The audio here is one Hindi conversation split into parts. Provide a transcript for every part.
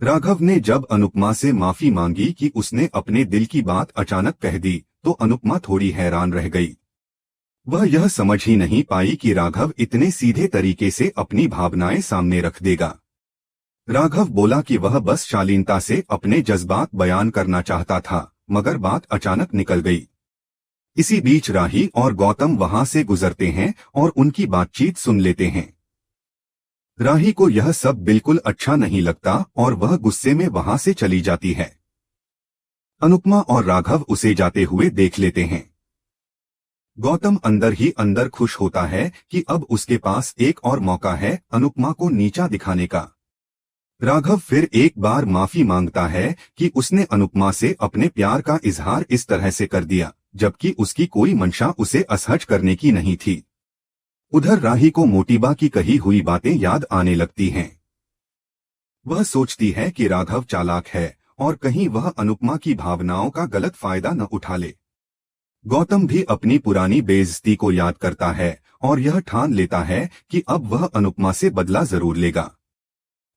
राघव ने जब अनुपमा से माफी मांगी कि उसने अपने दिल की बात अचानक कह दी, तो अनुपमा थोड़ी हैरान रह गई। वह यह समझ ही नहीं पाई कि राघव इतने सीधे तरीके से अपनी भावनाएं सामने रख देगा। राघव बोला कि वह बस शालीनता से अपने जज्बात बयान करना चाहता था, मगर बात अचानक निकल गई। इसी बीच राही और गौतम वहां से गुजरते हैं और उनकी बातचीत सुन लेते हैं। राही को यह सब बिल्कुल अच्छा नहीं लगता और वह गुस्से में वहां से चली जाती है। अनुपमा और राघव उसे जाते हुए देख लेते हैं। गौतम अंदर ही अंदर खुश होता है कि अब उसके पास एक और मौका है अनुपमा को नीचा दिखाने का। राघव फिर एक बार माफी मांगता है कि उसने अनुपमा से अपने प्यार का इजहार इस तरह से कर दिया, जबकि उसकी कोई मंशा उसे असहज करने की नहीं थी। उधर राही को मोटीबा की कही हुई बातें याद आने लगती हैं। वह सोचती है कि राघव चालाक है और कहीं वह अनुपमा की भावनाओं का गलत फायदा न उठा ले। गौतम भी अपनी पुरानी बेइज्जती को याद करता है और यह ठान लेता है कि अब वह अनुपमा से बदला जरूर लेगा।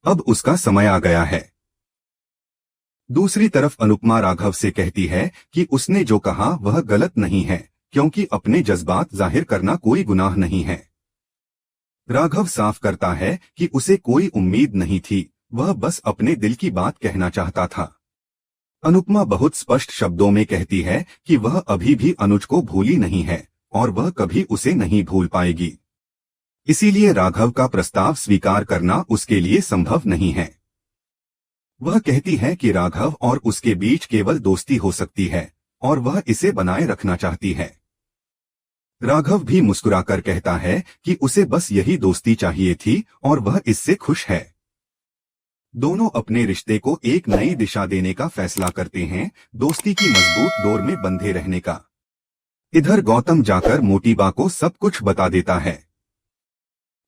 अब उसका समय आ गया है। दूसरी तरफ अनुपमा राघव से कहती है कि उसने जो कहा वह गलत नहीं है, क्योंकि अपने जज्बात जाहिर करना कोई गुनाह नहीं है। राघव साफ करता है कि उसे कोई उम्मीद नहीं थी, वह बस अपने दिल की बात कहना चाहता था। अनुपमा बहुत स्पष्ट शब्दों में कहती है कि वह अभी भी अनुज को भूली नहीं है और वह कभी उसे नहीं भूल पाएगी। इसीलिए राघव का प्रस्ताव स्वीकार करना उसके लिए संभव नहीं है। वह कहती है कि राघव और उसके बीच केवल दोस्ती हो सकती है और वह इसे बनाए रखना चाहती है। राघव भी मुस्कुराकर कहता है कि उसे बस यही दोस्ती चाहिए थी और वह इससे खुश है। दोनों अपने रिश्ते को एक नई दिशा देने का फैसला करते हैं, दोस्ती की मजबूत डोर में बंधे रहने का। इधर गौतम जाकर मोटीबा को सब कुछ बता देता है।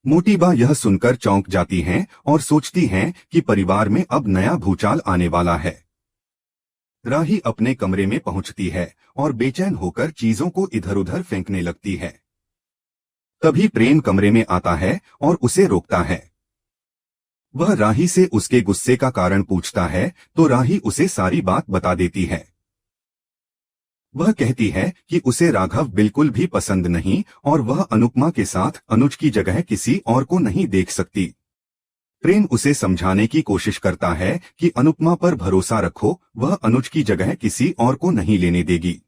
मोटीबा यह सुनकर चौंक जाती हैं और सोचती हैं कि परिवार में अब नया भूचाल आने वाला है। राही अपने कमरे में पहुंचती है और बेचैन होकर चीजों को इधर उधर फेंकने लगती है। तभी प्रेम कमरे में आता है और उसे रोकता है। वह राही से उसके गुस्से का कारण पूछता है तो राही उसे सारी बात बता देती है। वह कहती है कि उसे राघव बिल्कुल भी पसंद नहीं और वह अनुपमा के साथ अनुज की जगह किसी और को नहीं देख सकती। प्रेम उसे समझाने की कोशिश करता है कि अनुपमा पर भरोसा रखो, वह अनुज की जगह किसी और को नहीं लेने देगी।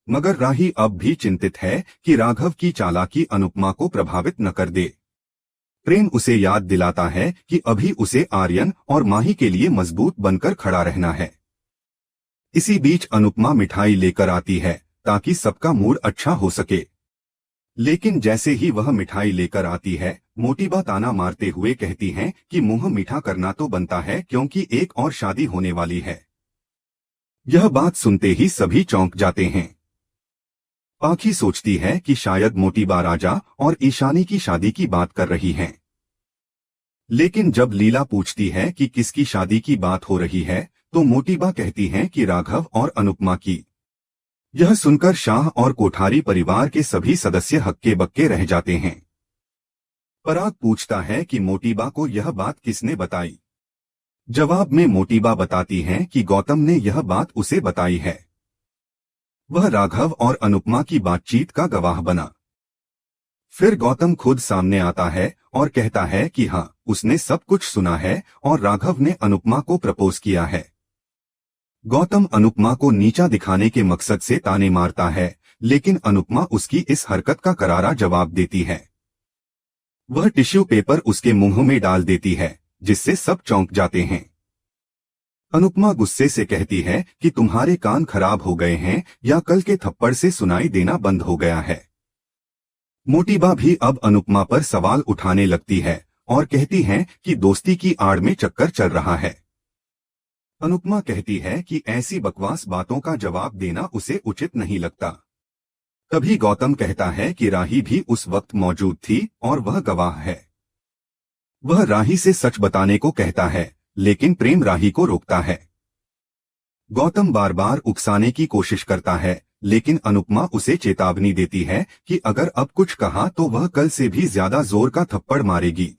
मगर राही अब भी चिंतित है कि राघव की चालाकी अनुपमा को प्रभावित न कर दे। प्रेम उसे याद दिलाता है कि अभी उसे आर्यन और माही के लिए मजबूत बनकर खड़ा रहना है। इसी बीच अनुपमा मिठाई लेकर आती है ताकि सबका मूड अच्छा हो सके। लेकिन जैसे ही वह मिठाई लेकर आती है, मोटीबा ताना मारते हुए कहती हैं कि मुंह मीठा करना तो बनता है क्योंकि एक और शादी होने वाली है। यह बात सुनते ही सभी चौंक जाते हैं। पाखी सोचती है कि शायद मोटीबा राजा और ईशानी की शादी की बात कर रही हैं। लेकिन जब लीला पूछती है कि किसकी शादी की बात हो रही है, तो मोटीबा कहती हैं कि राघव और अनुपमा की। यह सुनकर शाह और कोठारी परिवार के सभी सदस्य हक्के बक्के रह जाते हैं। पराग पूछता है कि मोटीबा को यह बात किसने बताई। जवाब में मोटीबा बताती हैं कि गौतम ने यह बात उसे बताई है। वह राघव और अनुपमा की बातचीत का गवाह बना। फिर गौतम खुद सामने आता है और कहता है कि हाँ, उसने सब कुछ सुना है और राघव ने अनुपमा को प्रपोज किया है। गौतम अनुपमा को नीचा दिखाने के मकसद से ताने मारता है, लेकिन अनुपमा उसकी इस हरकत का करारा जवाब देती है। वह टिश्यू पेपर उसके मुंह में डाल देती है, जिससे सब चौंक जाते हैं। अनुपमा गुस्से से कहती है कि तुम्हारे कान खराब हो गए हैं या कल के थप्पड़ से सुनाई देना बंद हो गया है। मोटीबा भी अब अनुपमा पर सवाल उठाने लगती है और कहती है कि दोस्ती की आड़ में चक्कर चल रहा है। अनुपमा कहती है कि ऐसी बकवास बातों का जवाब देना उसे उचित नहीं लगता। तभी गौतम कहता है कि राही भी उस वक्त मौजूद थी और वह गवाह है। वह राही से सच बताने को कहता है, लेकिन प्रेम राही को रोकता है। गौतम बार बार उकसाने की कोशिश करता है, लेकिन अनुपमा उसे चेतावनी देती है कि अगर अब कुछ कहा तो वह कल से भी ज्यादा जोर का थप्पड़ मारेगी।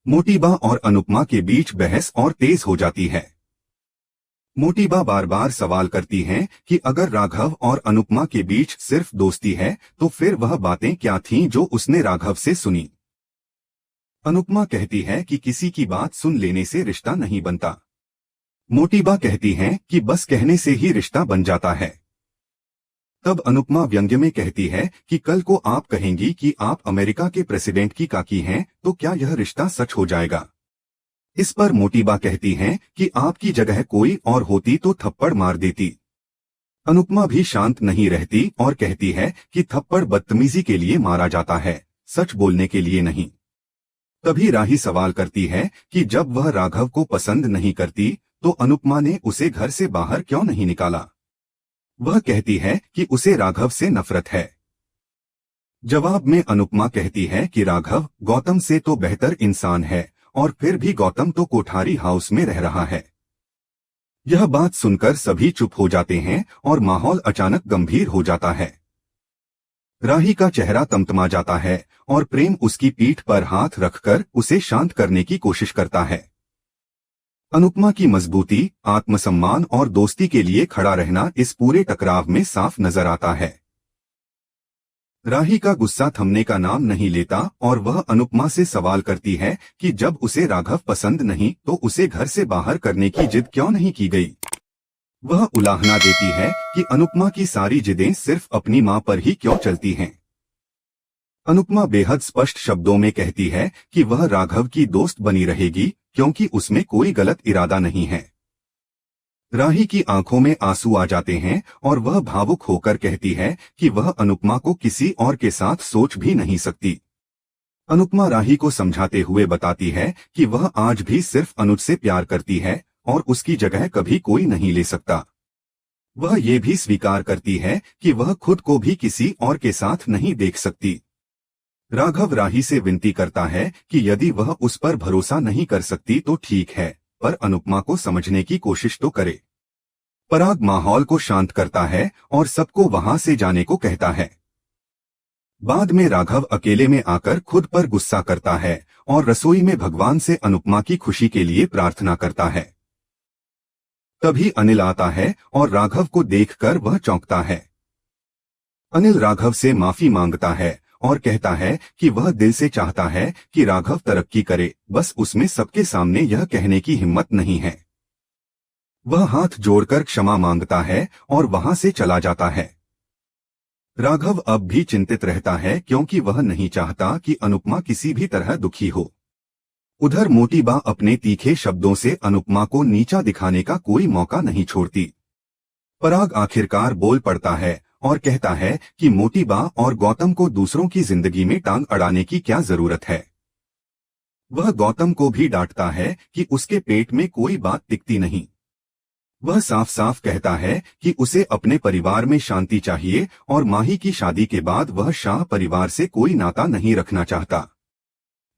मोटी बा और अनुपमा के बीच बहस और तेज हो जाती है। मोटी बा बार बार सवाल करती हैं कि अगर राघव और अनुपमा के बीच सिर्फ दोस्ती है तो फिर वह बातें क्या थीं जो उसने राघव से सुनी। अनुपमा कहती है कि किसी की बात सुन लेने से रिश्ता नहीं बनता। मोटी बा कहती हैं कि बस कहने से ही रिश्ता बन जाता है। तब अनुपमा व्यंग्य में कहती है कि कल को आप कहेंगी कि आप अमेरिका के प्रेसिडेंट की काकी हैं, तो क्या यह रिश्ता सच हो जाएगा। इस पर मोटी बा कहती हैं कि आपकी जगह कोई और होती तो थप्पड़ मार देती। अनुपमा भी शांत नहीं रहती और कहती है कि थप्पड़ बदतमीजी के लिए मारा जाता है, सच बोलने के लिए नहीं। तभी राही सवाल करती है कि जब वह राघव को पसंद नहीं करती तो अनुपमा ने उसे घर से बाहर क्यों नहीं निकाला। वह कहती है कि उसे राघव से नफरत है। जवाब में अनुपमा कहती है कि राघव गौतम से तो बेहतर इंसान है और फिर भी गौतम तो कोठारी हाउस में रह रहा है। यह बात सुनकर सभी चुप हो जाते हैं और माहौल अचानक गंभीर हो जाता है। राही का चेहरा तमतमा जाता है और प्रेम उसकी पीठ पर हाथ रखकर उसे शांत करने की कोशिश करता है। अनुपमा की मजबूती, आत्मसम्मान और दोस्ती के लिए खड़ा रहना इस पूरे टकराव में साफ नजर आता है। राही का गुस्सा थमने का नाम नहीं लेता और वह अनुपमा से सवाल करती है कि जब उसे राघव पसंद नहीं तो उसे घर से बाहर करने की जिद क्यों नहीं की गई। वह उलाहना देती है कि अनुपमा की सारी जिदें सिर्फ अपनी मां पर ही क्यों चलती हैं। अनुपमा बेहद स्पष्ट शब्दों में कहती है कि वह राघव की दोस्त बनी रहेगी क्योंकि उसमें कोई गलत इरादा नहीं है। राही की आंखों में आंसू आ जाते हैं और वह भावुक होकर कहती है कि वह अनुपमा को किसी और के साथ सोच भी नहीं सकती। अनुपमा राही को समझाते हुए बताती है कि वह आज भी सिर्फ अनुज से प्यार करती है और उसकी जगह कभी कोई नहीं ले सकता। वह ये भी स्वीकार करती है कि वह खुद को भी किसी और के साथ नहीं देख सकती। राघव राही से विनती करता है कि यदि वह उस पर भरोसा नहीं कर सकती तो ठीक है, पर अनुपमा को समझने की कोशिश तो करे। पराग माहौल को शांत करता है और सबको वहां से जाने को कहता है। बाद में राघव अकेले में आकर खुद पर गुस्सा करता है और रसोई में भगवान से अनुपमा की खुशी के लिए प्रार्थना करता है। तभी अनिल आता है और राघव को देखकर वह चौंकता है। अनिल राघव से माफी मांगता है और कहता है कि वह दिल से चाहता है कि राघव तरक्की करे, बस उसमें सबके सामने यह कहने की हिम्मत नहीं है। वह हाथ जोड़कर क्षमा मांगता है और वहां से चला जाता है। राघव अब भी चिंतित रहता है क्योंकि वह नहीं चाहता कि अनुपमा किसी भी तरह दुखी हो। उधर मोटी बा अपने तीखे शब्दों से अनुपमा को नीचा दिखाने का कोई मौका नहीं छोड़ती। पराग आखिरकार बोल पड़ता है और कहता है कि मोटी बा और गौतम को दूसरों की जिंदगी में टांग अड़ाने की क्या जरूरत है। वह गौतम को भी डांटता है कि उसके पेट में कोई बात टिकती नहीं। वह साफ साफ कहता है कि उसे अपने परिवार में शांति चाहिए और माही की शादी के बाद वह शाह परिवार से कोई नाता नहीं रखना चाहता।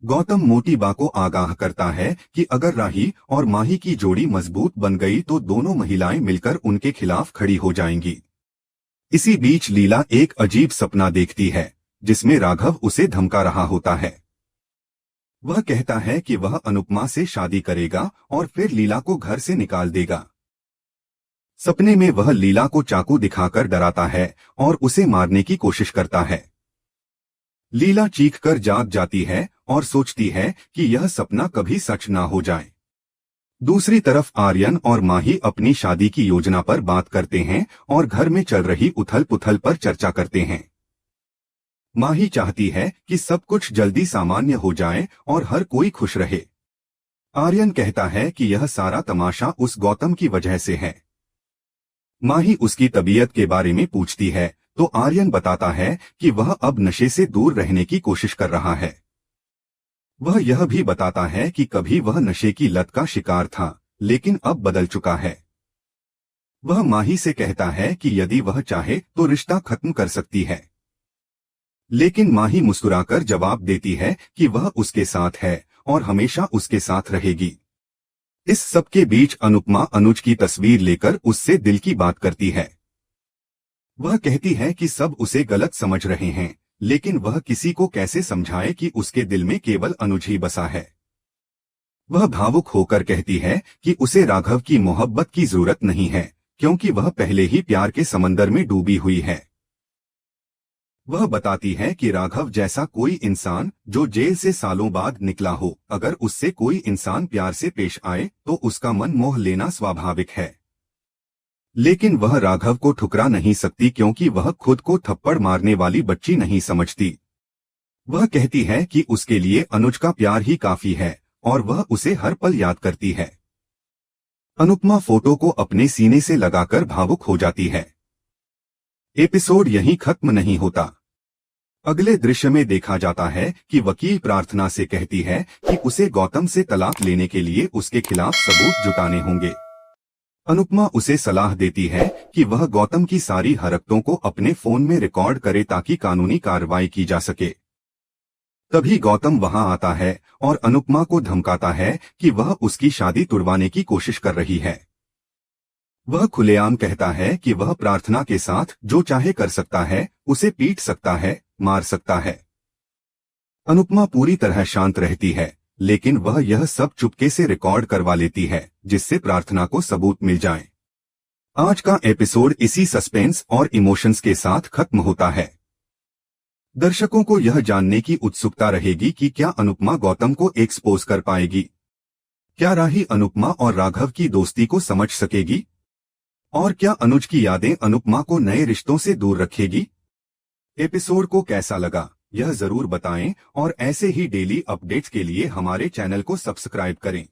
गौतम मोटी बा को आगाह करता है कि अगर राही और माही की जोड़ी मजबूत बन गई तो दोनों महिलाएं मिलकर उनके खिलाफ खड़ी हो जाएंगी। इसी बीच लीला एक अजीब सपना देखती है जिसमें राघव उसे धमका रहा होता है। वह कहता है कि वह अनुपमा से शादी करेगा और फिर लीला को घर से निकाल देगा। सपने में वह लीला को चाकू दिखाकर डराता है और उसे मारने की कोशिश करता है। लीला चीखकर जाग जाती है और सोचती है कि यह सपना कभी सच ना हो जाए। दूसरी तरफ आर्यन और माही अपनी शादी की योजना पर बात करते हैं और घर में चल रही उथल पुथल पर चर्चा करते हैं। माही चाहती है कि सब कुछ जल्दी सामान्य हो जाए और हर कोई खुश रहे। आर्यन कहता है कि यह सारा तमाशा उस गौतम की वजह से है। माही उसकी तबीयत के बारे में पूछती है तो आर्यन बताता है कि वह अब नशे से दूर रहने की कोशिश कर रहा है। वह यह भी बताता है कि कभी वह नशे की लत का शिकार था लेकिन अब बदल चुका है। वह माही से कहता है कि यदि वह चाहे तो रिश्ता खत्म कर सकती है, लेकिन माही मुस्कुराकर जवाब देती है कि वह उसके साथ है और हमेशा उसके साथ रहेगी। इस सब के बीच अनुपमा अनुज की तस्वीर लेकर उससे दिल की बात करती है। वह कहती है कि सब उसे गलत समझ रहे हैं, लेकिन वह किसी को कैसे समझाए कि उसके दिल में केवल अनुज ही बसा है। वह भावुक होकर कहती है कि उसे राघव की मोहब्बत की जरूरत नहीं है, क्योंकि वह पहले ही प्यार के समंदर में डूबी हुई है। वह बताती है कि राघव जैसा कोई इंसान जो जेल से सालों बाद निकला हो, अगर उससे कोई इंसान प्यार से पेश आए तो उसका मन मोह लेना स्वाभाविक है। लेकिन वह राघव को ठुकरा नहीं सकती, क्योंकि वह खुद को थप्पड़ मारने वाली बच्ची नहीं समझती। वह कहती है कि उसके लिए अनुज का प्यार ही काफी है और वह उसे हर पल याद करती है। अनुपमा फोटो को अपने सीने से लगाकर भावुक हो जाती है। एपिसोड यहीं खत्म नहीं होता। अगले दृश्य में देखा जाता है कि वकील प्रार्थना से कहती है कि उसे गौतम से तलाक लेने के लिए उसके खिलाफ सबूत जुटाने होंगे। अनुपमा उसे सलाह देती है कि वह गौतम की सारी हरकतों को अपने फोन में रिकॉर्ड करे ताकि कानूनी कार्रवाई की जा सके। तभी गौतम वहां आता है और अनुपमा को धमकाता है कि वह उसकी शादी तुड़वाने की कोशिश कर रही है। वह खुलेआम कहता है कि वह प्रार्थना के साथ जो चाहे कर सकता है, उसे पीट सकता है, मार सकता है। अनुपमा पूरी तरह शांत रहती है, लेकिन वह यह सब चुपके से रिकॉर्ड करवा लेती है, जिससे प्रार्थना को सबूत मिल जाए। आज का एपिसोड इसी सस्पेंस और इमोशंस के साथ खत्म होता है। दर्शकों को यह जानने की उत्सुकता रहेगी कि क्या अनुपमा गौतम को एक्सपोज कर पाएगी। क्या राही अनुपमा और राघव की दोस्ती को समझ सकेगी? और क्या अनुज की यादें अनुपमा को नए रिश्तों से दूर रखेगी? एपिसोड को कैसा लगा यह जरूर बताएं और ऐसे ही डेली अपडेट्स के लिए हमारे चैनल को सब्सक्राइब करें।